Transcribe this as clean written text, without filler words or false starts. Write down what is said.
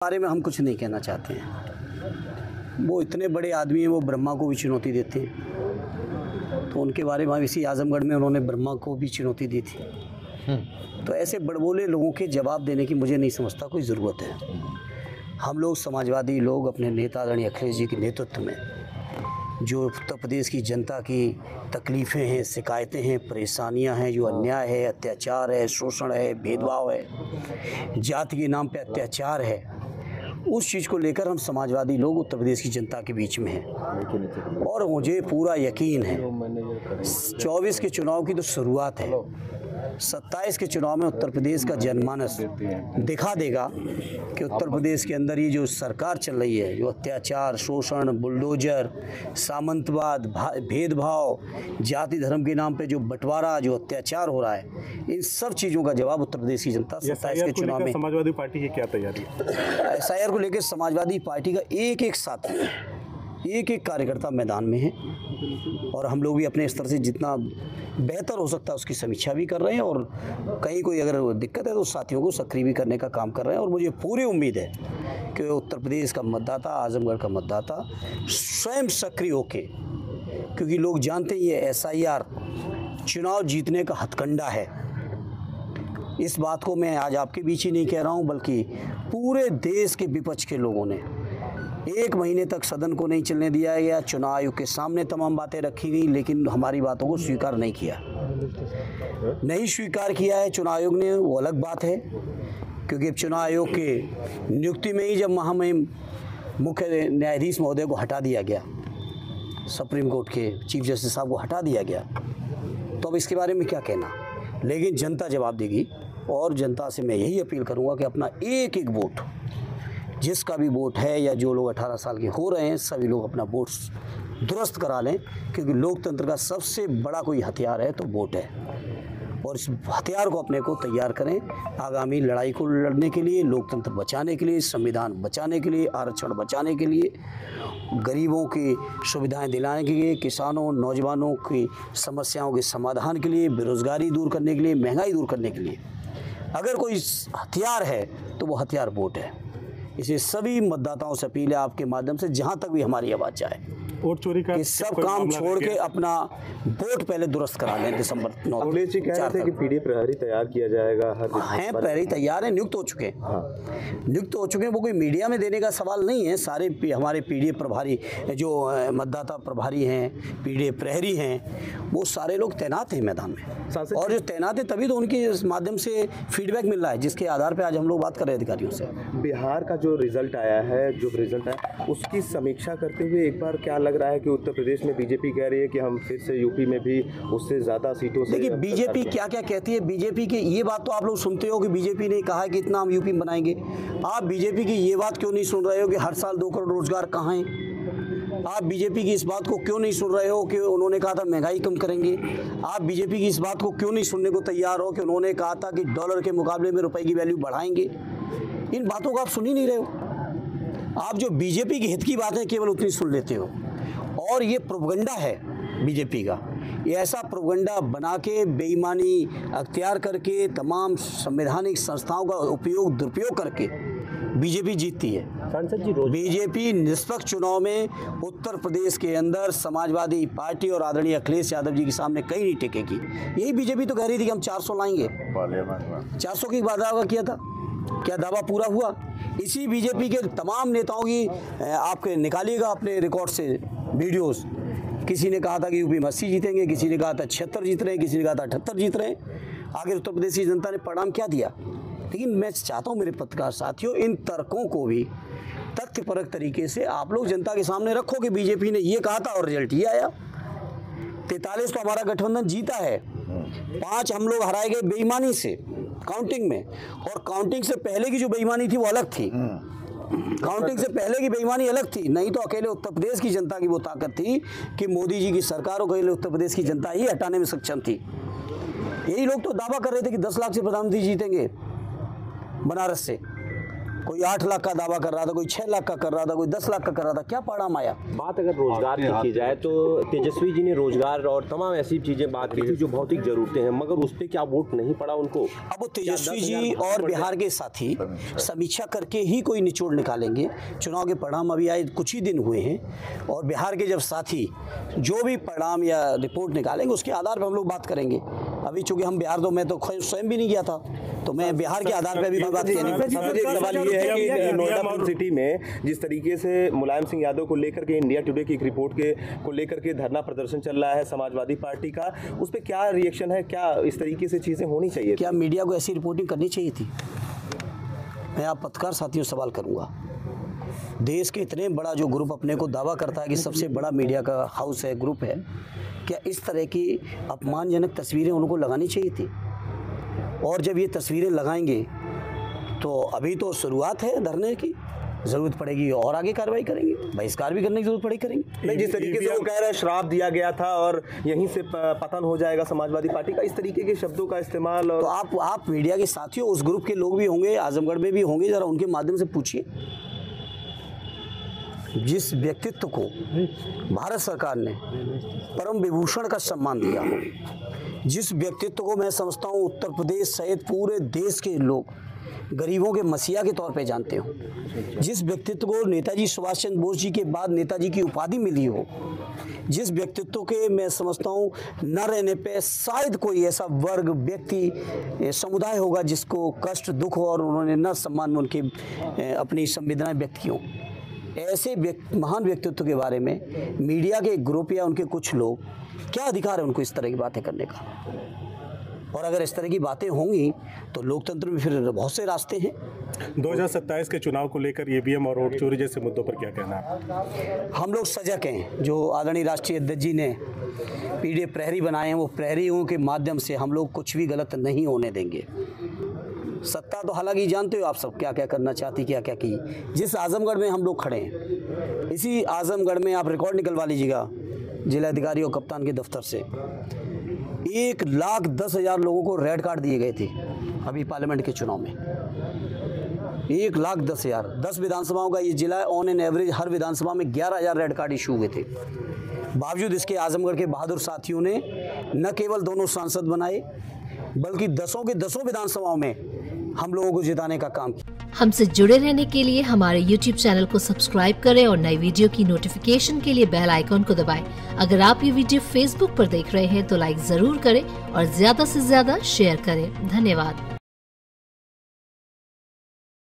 बारे में हम कुछ नहीं कहना चाहते हैं। वो इतने बड़े आदमी हैं, वो ब्रह्मा को भी चुनौती देते हैं। तो उनके बारे में इसी आजमगढ़ में उन्होंने ब्रह्मा को भी चुनौती दी थी। तो ऐसे बड़बोले लोगों के जवाब देने की मुझे नहीं समझता कोई ज़रूरत है। हम लोग समाजवादी लोग अपने नेता आदरणीय अखिलेश जी के नेतृत्व में जो उत्तर प्रदेश की जनता की तकलीफ़ें हैं, शिकायतें हैं, परेशानियां हैं, जो अन्याय है, अत्याचार है, शोषण है, भेदभाव है, जाति के नाम पे अत्याचार है, उस चीज़ को लेकर हम समाजवादी लोग उत्तर प्रदेश की जनता के बीच में हैं। और मुझे पूरा यकीन है 24 के चुनाव की तो शुरुआत है, 27 के चुनाव में उत्तर प्रदेश का जनमानस दिखा देगा कि उत्तर प्रदेश के अंदर ये जो सरकार चल रही है, जो अत्याचार, शोषण, बुलडोजर, सामंतवाद, भेदभाव, जाति धर्म के नाम पे जो बंटवारा, जो अत्याचार हो रहा है, इन सब चीज़ों का जवाब उत्तर प्रदेश की जनता 27 के चुनाव में। समाजवादी पार्टी की क्या तैयारी है? SIR को लेकर समाजवादी पार्टी का एक एक साथी, एक एक कार्यकर्ता मैदान में है और हम लोग भी अपने स्तर से जितना बेहतर हो सकता है उसकी समीक्षा भी कर रहे हैं और कहीं कोई अगर दिक्कत है तो साथियों को सक्रिय भी करने का काम कर रहे हैं। और मुझे पूरी उम्मीद है कि उत्तर प्रदेश का मतदाता, आजमगढ़ का मतदाता स्वयं सक्रिय होके, क्योंकि लोग जानते ही है SIR चुनाव जीतने का हथकंडा है। इस बात को मैं आज आपके बीच ही नहीं कह रहा हूँ, बल्कि पूरे देश के विपक्ष के लोगों ने 1 महीने तक सदन को नहीं चलने दिया गया। चुनाव आयोग के सामने तमाम बातें रखी गई, लेकिन हमारी बातों को स्वीकार नहीं किया, नहीं स्वीकार किया है चुनाव आयोग ने, वो अलग बात है। क्योंकि चुनाव आयोग के नियुक्ति में ही जब महामहिम मुख्य न्यायाधीश महोदय को हटा दिया गया, सुप्रीम कोर्ट के चीफ जस्टिस साहब को हटा दिया गया, तो अब इसके बारे में क्या कहना। लेकिन जनता जवाब देगी और जनता से मैं यही अपील करूँगा कि अपना एक एक वोट, जिसका भी वोट है या जो लोग 18 साल के हो रहे हैं, सभी लोग अपना वोट दुरुस्त करा लें, क्योंकि लोकतंत्र का सबसे बड़ा कोई हथियार है तो वोट है। और इस हथियार को अपने को तैयार करें आगामी लड़ाई को लड़ने के लिए, लोकतंत्र बचाने के लिए, संविधान बचाने के लिए, आरक्षण बचाने के लिए, गरीबों की सुविधाएं दिलाने के लिए, किसानों, नौजवानों की समस्याओं के समाधान के लिए, बेरोजगारी दूर करने के लिए, महंगाई दूर करने के लिए अगर कोई हथियार है तो वो हथियार वोट है। इसे सभी मतदाताओं से अपील है आपके माध्यम से, जहां तक भी हमारी आवाज़ जाए, वोट चोरी का सब काम छोड़ के अपना वोट पहले दुरुस्त करा लें। दिसंबर 9 अखिलेश जी कह रहे थे कि पीडी प्रहरी तैयार किया जाएगा। हैं प्रहरी तैयार हैं, नियुक्त हो चुके हैं। नियुक्त हो चुके हैं, वो कोई मीडिया में देने का सवाल नहीं है। सारे हमारे पीडी प्रभारी जो मतदाता प्रभारी हैं, पीडी प्रहरी हैं, वो सारे लोग तैनात हैं मैदान में। और जो तैनात है तभी तो उनके माध्यम से फीडबैक मिल रहा है, जिसके आधार पर आज हम लोग बात कर रहे हैं अधिकारियों से। बिहार का जो रिजल्ट आया है, उसकी समीक्षा करते हुए एक बार क्या लग रहा है कि उत्तर प्रदेश में बीजेपी कह रही है कि हम फिर से यूपी में भी उससे ज़्यादा सीटों से। देखिए बीजेपी क्या क्या कहती है। बीजेपी की ये बात तो आप लोग सुनते हो कि बीजेपी ने कहा है कि इतना हम यूपी में बनाएंगे। आप बीजेपी की ये बात क्यों नहीं सुन रहे हो कि हर साल 2 करोड़ रोजगार कहाँ हैं? आप बीजेपी की इस बात को क्यों नहीं सुन रहे हो कि उन्होंने कहा था महंगाई कम करेंगे? आप बीजेपी की इस बात को क्यों नहीं सुनने को तैयार हो कि उन्होंने कहा था कि डॉलर के मुकाबले में रुपए की वैल्यू बढ़ाएंगे? इन बातों को आप सुन ही नहीं रहे हो। आप जो बीजेपी के हित की बातें केवल उतनी सुन लेते हो। और ये प्रोपगंडा है बीजेपी का, ये ऐसा प्रोपगंडा बना के बेईमानी अख्तियार करके तमाम संवैधानिक संस्थाओं का दुरुपयोग करके बीजेपी जीतती है। सांसद जी, बीजेपी निष्पक्ष चुनाव में उत्तर प्रदेश के अंदर समाजवादी पार्टी और आदरणीय अखिलेश यादव जी के सामने कहीं नहीं टिकेगी। यही बीजेपी तो कह रही थी कि हम 400 लाएंगे, 400 की वादा किया था, क्या दावा पूरा हुआ? इसी बीजेपी के तमाम नेताओं की आपके निकालिएगा अपने रिकॉर्ड से वीडियोस। किसी ने कहा था कि यूपी में 80 जीतेंगे, किसी ने कहा था 76 जीत रहे हैं, किसी ने कहा था 78 जीत रहे हैं। आगे उत्तर प्रदेश की जनता ने परिणाम क्या दिया? लेकिन मैं चाहता हूँ मेरे पत्रकार साथियों, इन तर्कों को भी तथ्यपरक तरीके से आप लोग जनता के सामने रखो कि बीजेपी ने ये कहा था और रिजल्ट ये आया। 43 तो हमारा गठबंधन जीता है, 5 हम लोग हराए गए बेईमानी से काउंटिंग में। और काउंटिंग से पहले की जो बेईमानी थी वो अलग थी। काउंटिंग से पहले की बेईमानी अलग थी। नहीं तो अकेले उत्तर प्रदेश की जनता की वो ताकत थी कि मोदी जी की सरकार को अकेले उत्तर प्रदेश की जनता ही हटाने में सक्षम थी। यही लोग तो दावा कर रहे थे कि 10 लाख से प्रधानमंत्री जीतेंगे बनारस से। कोई 8 लाख का दावा कर रहा था, कोई 6 लाख का कर रहा था, कोई 10 लाख का कर रहा था, क्या परिणाम आया? बात अगर रोजगार की की जाए तो तेजस्वी जी ने रोजगार और तमाम ऐसी चीजें बात की थी जो भौतिक जरूरतें हैं, मगर उस पर क्या वोट नहीं पड़ा उनको? अब वो तेजस्वी जी और बिहार के साथी समीक्षा करके ही कोई निचोड़ निकालेंगे। चुनाव के परिणाम अभी आए कुछ ही दिन हुए हैं और बिहार के जब साथी जो भी परिणाम या रिपोर्ट निकालेंगे उसके आधार पर हम लोग बात करेंगे। अभी चूंकि हम बिहार तो मैं तो स्वयं भी नहीं गया था, तो मैं बिहार के आधार पर भी बात कहने एक सवाल ये है कि नोएडा सिटी में जिस तरीके से मुलायम सिंह यादव को लेकर के इंडिया टुडे की एक रिपोर्ट को लेकर के धरना प्रदर्शन चल रहा है समाजवादी पार्टी का, उस पर क्या रिएक्शन है? क्या इस तरीके से चीजें होनी चाहिए? क्या मीडिया को ऐसी रिपोर्टिंग करनी चाहिए थी? मैं आप पत्रकार साथियों से सवाल करूंगा। देश के इतने बड़ा जो ग्रुप अपने को दावा करता है कि सबसे बड़ा मीडिया का हाउस है, ग्रुप है, क्या इस तरह की अपमानजनक तस्वीरें उनको लगानी चाहिए थी? और जब ये तस्वीरें लगाएंगे तो अभी तो शुरुआत है धरने की, जरूरत पड़ेगी और आगे कार्रवाई करेंगे, बहिष्कार भी करने की जरूरत पड़ेगी करेंगे। नहीं, जिस तरीके से वो कह रहे हैं श्राप दिया गया था और यहीं से पतन हो जाएगा समाजवादी पार्टी का, इस तरीके के शब्दों का इस्तेमाल। और तो आप मीडिया के साथियों, उस ग्रुप के लोग भी होंगे, आजमगढ़ में भी होंगे, जरा उनके माध्यम से पूछिए। जिस व्यक्तित्व को भारत सरकार ने परम विभूषण का सम्मान दिया, जिस व्यक्तित्व को मैं समझता हूँ उत्तर प्रदेश सहित पूरे देश के लोग गरीबों के मसीहा के तौर पे जानते हो, जिस व्यक्तित्व को नेताजी सुभाष चंद्र बोस जी के बाद नेताजी की उपाधि मिली हो, जिस व्यक्तित्व के मैं समझता हूँ न रहने पे शायद कोई ऐसा वर्ग, व्यक्ति, समुदाय होगा जिसको कष्ट, दुख हो और उन्होंने न सम्मान में उनकी अपनी संवेदनाएं व्यक्त की हों। ऐसे महान व्यक्तित्व के बारे में मीडिया के ग्रुप या उनके कुछ लोग, क्या अधिकार है उनको इस तरह की बातें करने का? और अगर इस तरह की बातें होंगी तो लोकतंत्र में फिर बहुत से रास्ते हैं। 2027 के चुनाव को लेकर ईवीएम और वोट चोरी जैसे मुद्दों पर क्या कहना है? हम लोग सजग हैं। जो आदरणीय राष्ट्रीय अध्यक्ष जी ने पीडीएफ प्रहरी बनाए हैं, वो प्रहरियों के माध्यम से हम लोग कुछ भी गलत नहीं होने देंगे। सत्ता तो हालांकि जानते हो आप सब क्या क्या करना चाहती, क्या क्या की। जिस आजमगढ़ में हम लोग खड़े हैं, इसी आजमगढ़ में आप रिकॉर्ड निकलवा लीजिएगा जिलाधिकारी और कप्तान के दफ्तर से, 1,10,000 लोगों को रेड कार्ड दिए गए थे अभी पार्लियामेंट के चुनाव में। 1,10,000, 10 विधानसभाओं का ये जिला है। ऑन एन एवरेज हर विधानसभा में 11,000 रेड कार्ड इशू हुए थे। बावजूद इसके आजमगढ़ के बहादुर साथियों ने न केवल दोनों सांसद बनाए, बल्कि 10 के 10 विधानसभाओं में हम लोगों को जिताने का काम किया। हमसे जुड़े रहने के लिए हमारे YouTube चैनल को सब्सक्राइब करें और नई वीडियो की नोटिफिकेशन के लिए बेल आइकॉन को दबाएं। अगर आप ये वीडियो Facebook पर देख रहे हैं तो लाइक जरूर करें और ज्यादा से ज्यादा शेयर करें। धन्यवाद।